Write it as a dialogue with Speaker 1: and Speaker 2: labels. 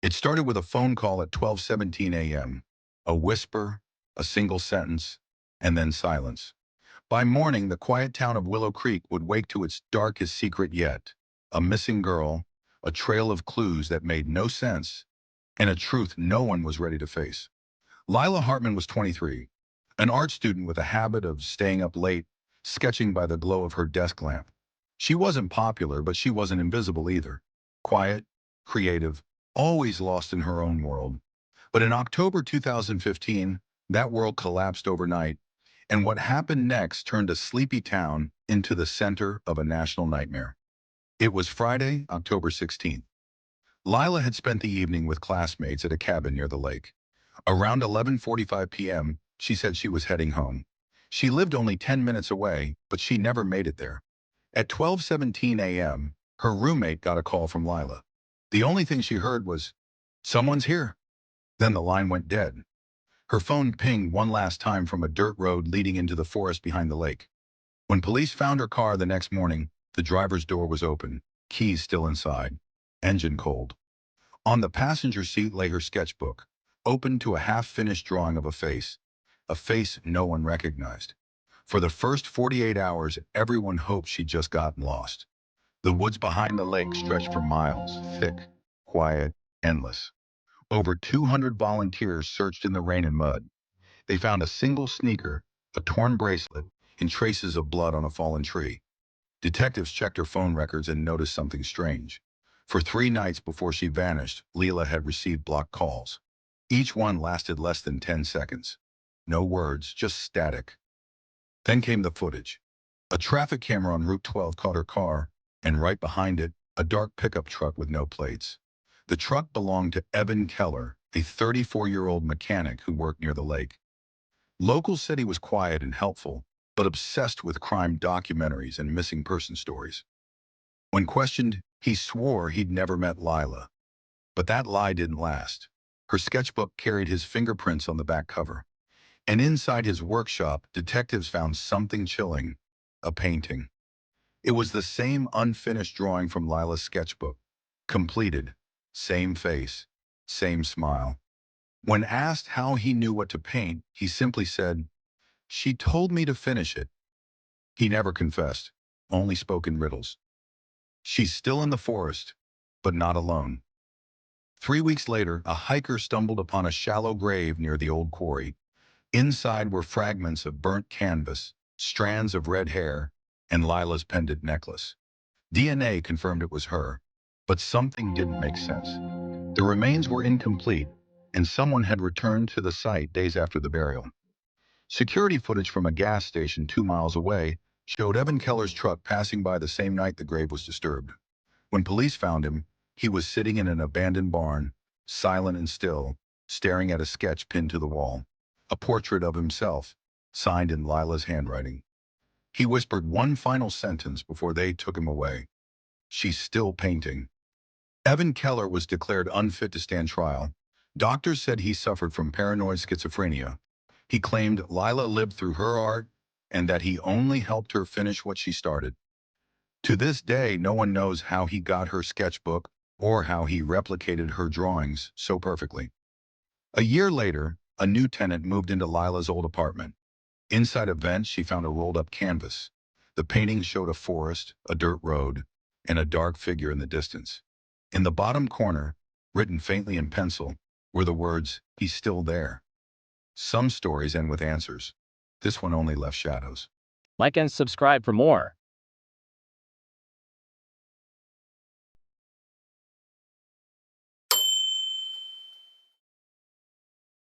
Speaker 1: It started with a phone call at 12:17 a.m., a whisper, a single sentence, and then silence. By morning, the quiet town of Willow Creek would wake to its darkest secret yet: a missing girl, a trail of clues that made no sense, and a truth no one was ready to face. Lila Hartman was 23, an art student with a habit of staying up late, sketching by the glow of her desk lamp. She wasn't popular, but she wasn't invisible either. Quiet, creative, always lost in her own world. But in October 2015, that world collapsed overnight, and what happened next turned a sleepy town into the center of a national nightmare. It was Friday, October 16th. Lila had spent the evening with classmates at a cabin near the lake. Around 11:45 p.m., she said she was heading home. She lived only 10 minutes away, but she never made it there. At 12:17 a.m., her roommate got a call from Lila. The only thing she heard was, "Someone's here." Then the line went dead. Her phone pinged one last time from a dirt road leading into the forest behind the lake. When police found her car the next morning, the driver's door was open, keys still inside, engine cold. On the passenger seat lay her sketchbook, open to a half-finished drawing of a face no one recognized. For the first 48 hours, everyone hoped she'd just gotten lost. The woods behind the lake stretched for miles, thick, quiet, endless. Over 200 volunteers searched in the rain and mud. They found a single sneaker, a torn bracelet, and traces of blood on a fallen tree. Detectives checked her phone records and noticed something strange. For 3 nights before she vanished, Leela had received blocked calls. Each one lasted less than 10 seconds. No words, just static. Then came the footage. A traffic camera on Route 12 caught her car, and right behind it, a dark pickup truck with no plates. The truck belonged to Evan Keller, a 34-year-old mechanic who worked near the lake. Locals said he was quiet and helpful, but obsessed with crime documentaries and missing person stories. When questioned, he swore he'd never met Lila. But that lie didn't last. Her sketchbook carried his fingerprints on the back cover. And inside his workshop, detectives found something chilling: a painting. It was the same unfinished drawing from Lila's sketchbook. Completed. Same face. Same smile. When asked how he knew what to paint, he simply said, "She told me to finish it." He never confessed, only spoke in riddles. She's still in the forest, but not alone. 3 weeks later, a hiker stumbled upon a shallow grave near the old quarry. Inside were fragments of burnt canvas, strands of red hair, and Lila's pendant necklace. DNA confirmed it was her, but something didn't make sense. The remains were incomplete, and someone had returned to the site days after the burial. Security footage from a gas station 2 miles away showed Evan Keller's truck passing by the same night the grave was disturbed. When police found him, he was sitting in an abandoned barn, silent and still, staring at a sketch pinned to the wall. A portrait of himself, signed in Lila's handwriting. He whispered one final sentence before they took him away: "She's still painting." Evan Keller was declared unfit to stand trial. Doctors said he suffered from paranoid schizophrenia. He claimed Lila lived through her art and that he only helped her finish what she started. To this day, no one knows how he got her sketchbook or how he replicated her drawings so perfectly. A year later, a new tenant moved into Lila's old apartment. Inside a vent, she found a rolled-up canvas. The painting showed a forest, a dirt road, and a dark figure in the distance. In the bottom corner, written faintly in pencil, were the words, "He's still there." Some stories end with answers. This one only left shadows.
Speaker 2: Like and subscribe for more.